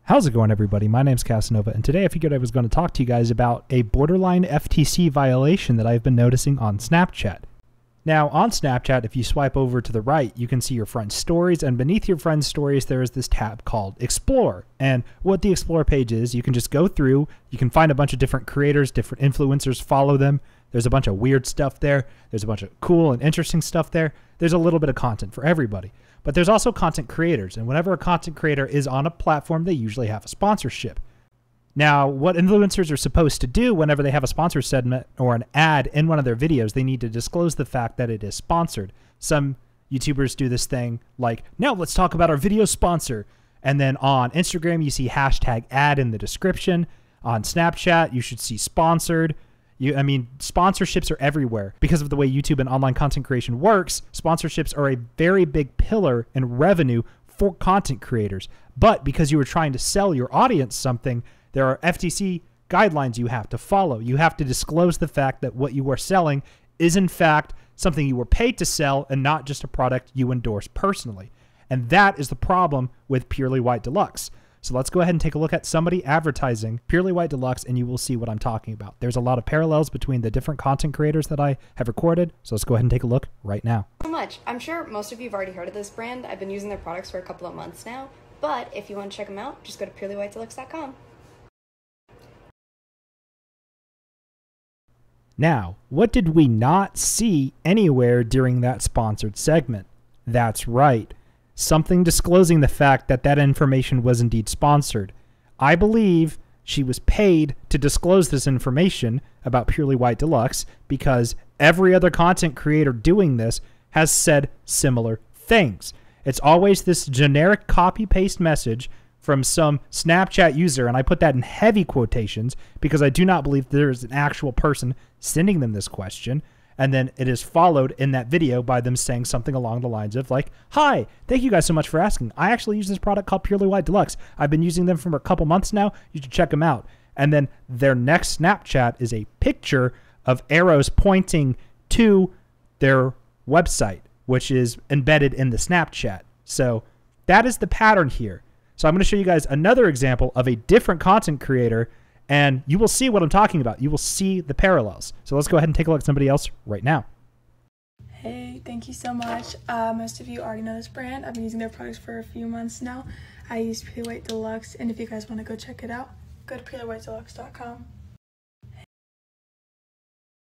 How's it going, everybody? My name's Casanova, and today I figured I was going to talk to you guys about a borderline FTC violation that I've been noticing on Snapchat. Now, on Snapchat, if you swipe over to the right, you can see your friend's stories, and beneath your friend's stories, there is this tab called Explore. And what the Explore page is, you can just go through, you can find a bunch of different creators, different influencers, follow them. There's a bunch of weird stuff there. There's a bunch of cool and interesting stuff there. There's a little bit of content for everybody. But there's also content creators, and whenever a content creator is on a platform, they usually have a sponsorship. Now, what influencers are supposed to do whenever they have a sponsor segment or an ad in one of their videos, they need to disclose the fact that it is sponsored. Some YouTubers do this thing like, now let's talk about our video sponsor. And then on Instagram, you see hashtag ad in the description. On Snapchat, you should see sponsored. Sponsorships are everywhere. Because of the way YouTube and online content creation works, sponsorships are a very big pillar in revenue for content creators. But because you are trying to sell your audience something, there are FTC guidelines you have to follow. You have to disclose the fact that what you are selling is in fact something you were paid to sell and not just a product you endorse personally. And that is the problem with Purely White Deluxe. So let's go ahead and take a look at somebody advertising Purely White Deluxe, and you will see what I'm talking about. There's a lot of parallels between the different content creators that I have recorded. So let's go ahead and take a look right now. So much. I'm sure most of you have already heard of this brand. I've been using their products for a couple of months now. But if you want to check them out, just go to purelywhitedeluxe.com. Now, what did we not see anywhere during that sponsored segment? That's right. Something disclosing the fact that that information was indeed sponsored. I believe she was paid to disclose this information about Purely White Deluxe because every other content creator doing this has said similar things. It's always this generic copy-paste message from some Snapchat user, and I put that in heavy quotations because I do not believe there is an actual person sending them this question. And then it is followed in that video by them saying something along the lines of like, hi, thank you guys so much for asking. I actually use this product called Purely White Deluxe. I've been using them for a couple months now. You should check them out. And then their next Snapchat is a picture of arrows pointing to their website, which is embedded in the Snapchat. So that is the pattern here. So I'm going to show you guys another example of a different content creator, and you will see what I'm talking about. You will see the parallels. So let's go ahead and take a look at somebody else right now. Hey, thank you so much. Most of you already know this brand. I've been using their products for a few months now. I use Purely White Deluxe, and if you guys want to go check it out, go to purelywhitedeluxe.com.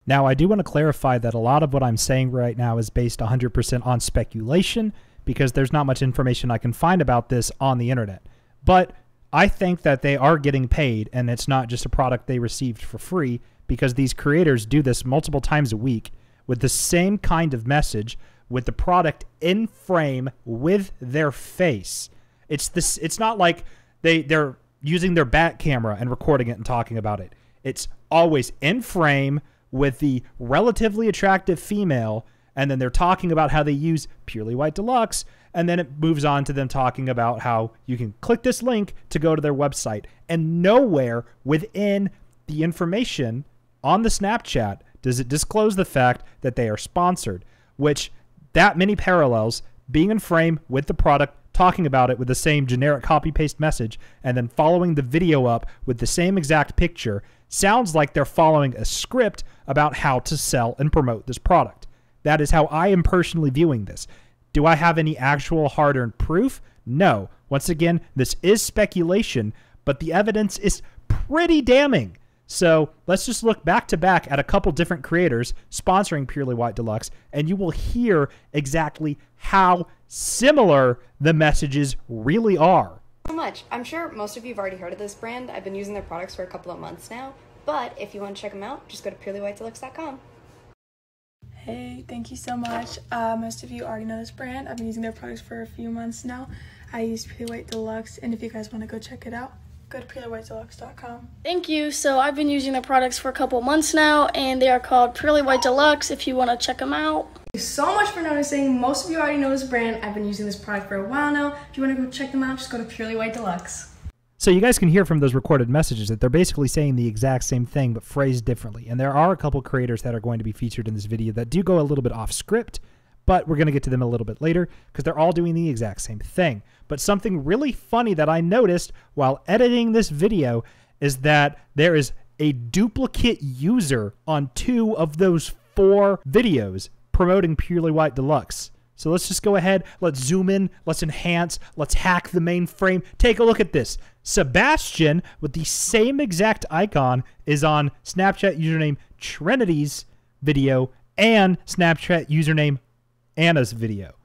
Now, I do want to clarify that a lot of what I'm saying right now is based 100% on speculation because there's not much information I can find about this on the internet. But I think that they are getting paid, and it's not just a product they received for free because these creators do this multiple times a week with the same kind of message with the product in frame with their face. It's not like they're using their back camera and recording it and talking about it. It's always in frame with the relatively attractive female, and then they're talking about how they use Purely White Deluxe, and then it moves on to them talking about how you can click this link to go to their website. And nowhere within the information on the Snapchat does it disclose the fact that they are sponsored, which that many parallels, being in frame with the product, talking about it with the same generic copy-paste message, and then following the video up with the same exact picture, sounds like they're following a script about how to sell and promote this product. That is how I am personally viewing this. Do I have any actual hard-earned proof? No. Once again, this is speculation, but the evidence is pretty damning. So let's just look back to back at a couple different creators sponsoring Purely White Deluxe, and you will hear exactly how similar the messages really are. So much. I'm sure most of you have already heard of this brand. I've been using their products for a couple of months now. But if you want to check them out, just go to purelywhitedeluxe.com. Hey, thank you so much. Most of you already know this brand. I've been using their products for a few months now. I use Purely White Deluxe, and if you guys want to go check it out, go to purelywhitedeluxe.com. Thank you. So I've been using their products for a couple months now, and they are called Purely White Deluxe if you want to check them out. Thank you so much for noticing. Most of you already know this brand. I've been using this product for a while now. If you want to go check them out, just go to Purely White Deluxe. So you guys can hear from those recorded messages that they're basically saying the exact same thing but phrased differently. And there are a couple creators that are going to be featured in this video that do go a little bit off script, but we're going to get to them a little bit later because they're all doing the exact same thing. But something really funny that I noticed while editing this video is that there is a duplicate user on 2 of those 4 videos promoting Purely White Deluxe. So let's just go ahead, let's zoom in, let's enhance, let's hack the mainframe. Take a look at this. Sebastian, with the same exact icon, is on Snapchat username Trinity's video and Snapchat username Anna's video.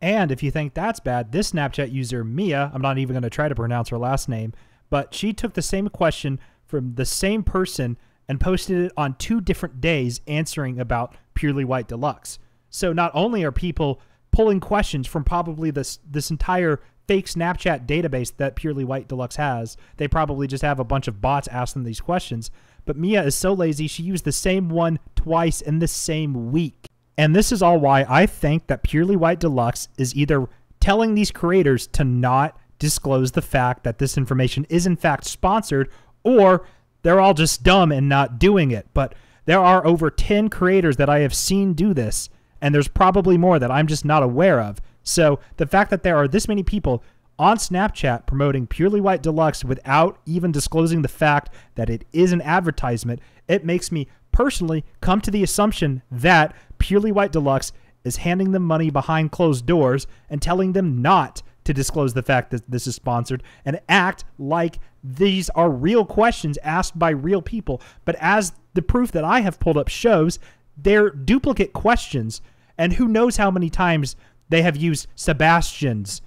And if you think that's bad, this Snapchat user, Mia, I'm not even going to try to pronounce her last name, but she took the same question from the same person and posted it on 2 different days answering about Purely White Deluxe. So not only are people pulling questions from probably this entire fake Snapchat database that Purely White Deluxe has, they probably just have a bunch of bots ask them these questions, but Mia is so lazy she used the same one twice in the same week. And this is all why I think that Purely White Deluxe is either telling these creators to not disclose the fact that this information is in fact sponsored, or they're all just dumb and not doing it. But there are over 10 creators that I have seen do this, and there's probably more that I'm just not aware of. So the fact that there are this many people on Snapchat promoting Purely White Deluxe without even disclosing the fact that it is an advertisement, it makes me personally come to the assumption that Purely White Deluxe is handing them money behind closed doors and telling them not to disclose the fact that this is sponsored and act like these are real questions asked by real people. But as the proof that I have pulled up shows, they're duplicate questions, and who knows how many times they have used Sebastian's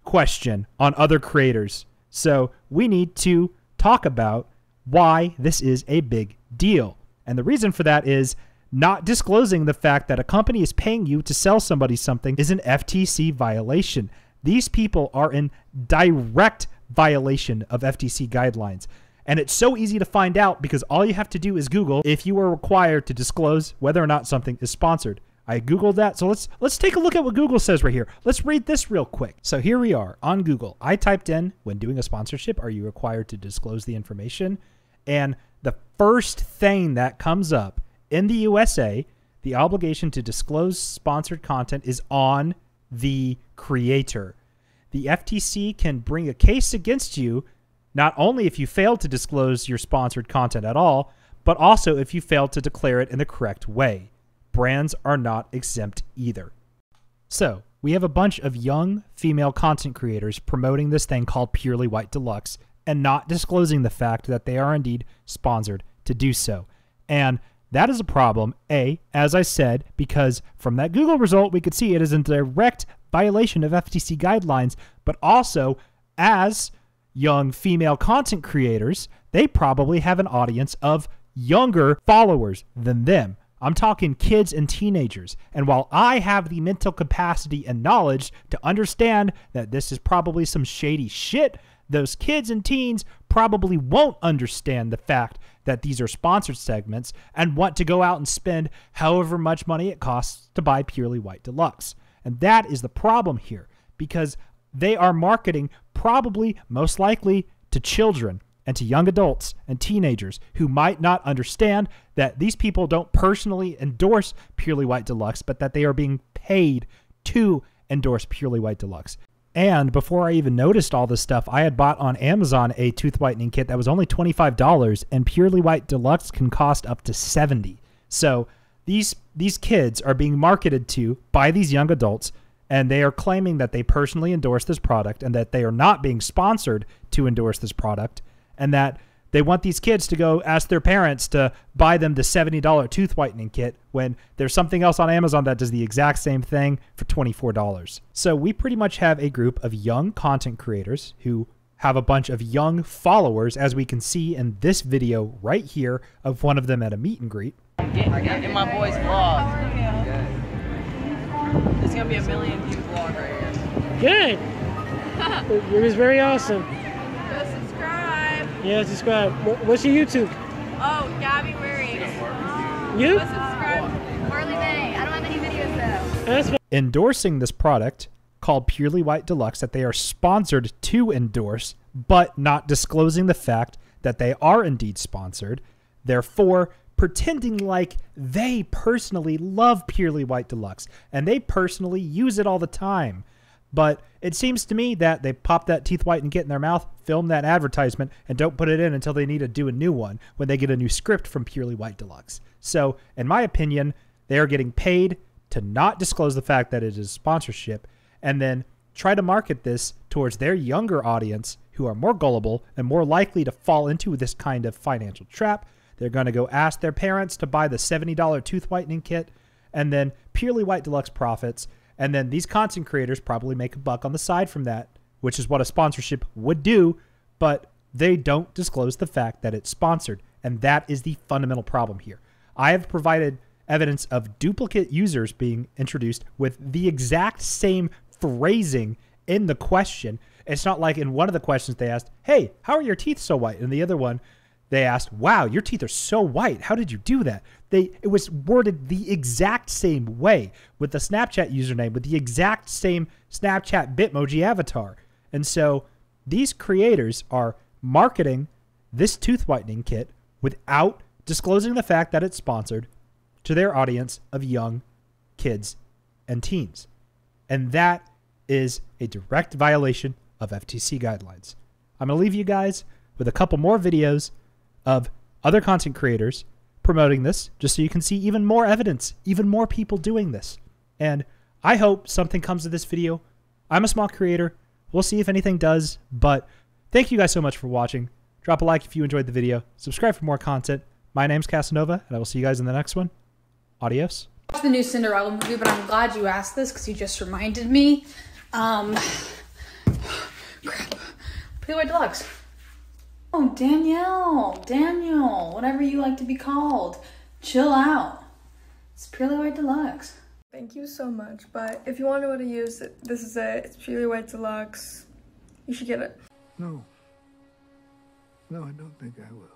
question on other creators. So we need to talk about why this is a big deal. And the reason for that is not disclosing the fact that a company is paying you to sell somebody something is an FTC violation. These people are in direct violation of FTC guidelines. And it's so easy to find out because all you have to do is Google if you are required to disclose whether or not something is sponsored. I Googled that, so let's take a look at what Google says right here. Let's read this real quick. So here we are on Google. I typed in, when doing a sponsorship, are you required to disclose the information? And the first thing that comes up in the USA, the obligation to disclose sponsored content is on the creator. The FTC can bring a case against you not only if you fail to disclose your sponsored content at all, but also if you fail to declare it in the correct way. Brands are not exempt either. So we have a bunch of young female content creators promoting this thing called Purely White Deluxe and not disclosing the fact that they are indeed sponsored to do so. And that is a problem, A, as I said, because from that Google result, we could see it is in direct violation of FTC guidelines, but also as young female content creators, they probably have an audience of younger followers than them. I'm talking kids and teenagers. And while I have the mental capacity and knowledge to understand that this is probably some shady shit, those kids and teens probably won't understand the fact that these are sponsored segments and want to go out and spend however much money it costs to buy Purely White Deluxe. And that is the problem here, because they are marketing probably most likely to children and to young adults and teenagers who might not understand that these people don't personally endorse Purely White Deluxe, but that they are being paid to endorse Purely White Deluxe. And before I even noticed all this stuff, I had bought on Amazon a tooth whitening kit that was only $25, and Purely White Deluxe can cost up to $70. So these kids are being marketed to by these young adults, and they are claiming that they personally endorse this product and that they are not being sponsored to endorse this product, and that they want these kids to go ask their parents to buy them the $70 tooth whitening kit when there's something else on Amazon that does the exact same thing for $24. So we pretty much have a group of young content creators who have a bunch of young followers, as we can see in this video right here of one of them at a meet and greet. In my boy's vlog. It's gonna be a 1 million view vlog right here. Good. It was very awesome. Go subscribe. Yeah, subscribe. What's your YouTube? Oh, Gabby Waring. You? Go subscribe. Purley Bay. I don't have any videos though. That's fine. Endorsing this product called Purely White Deluxe that they are sponsored to endorse, but not disclosing the fact that they are indeed sponsored. Therefore, pretending like they personally love Purely White Deluxe and they personally use it all the time. But it seems to me that they pop that teeth whitening kit in their mouth, film that advertisement, and don't put it in until they need to do a new one when they get a new script from Purely White Deluxe. So, in my opinion, they are getting paid to not disclose the fact that it is sponsorship and then try to market this towards their younger audience who are more gullible and more likely to fall into this kind of financial trap. They're going to go ask their parents to buy the $70 tooth whitening kit, and then Purely White Deluxe profits. And then these content creators probably make a buck on the side from that, which is what a sponsorship would do, but they don't disclose the fact that it's sponsored. And that is the fundamental problem here. I have provided evidence of duplicate users being introduced with the exact same phrasing in the question. It's not like in one of the questions they asked, hey, how are your teeth so white? And the other one, they asked, wow, your teeth are so white. How did you do that? It was worded the exact same way with the Snapchat username, with the exact same Snapchat Bitmoji avatar. And so these creators are marketing this tooth whitening kit without disclosing the fact that it's sponsored to their audience of young kids and teens. And that is a direct violation of FTC guidelines. I'm going to leave you guys with a couple more videos of other content creators promoting this, just so you can see even more evidence, even more people doing this. And I hope something comes of this video. I'm a small creator. We'll see if anything does, but thank you guys so much for watching. Drop a like if you enjoyed the video. Subscribe for more content. My name's Casanova, and I will see you guys in the next one. Adios. Watch the new Cinderella movie, but I'm glad you asked this because you just reminded me. Crap. Purely White Deluxe. Oh, Danielle, whatever you like to be called. Chill out. It's Purely White Deluxe. Thank you so much, but if you want to know what to use, this is it. It's Purely White Deluxe. You should get it. No, I don't think I will.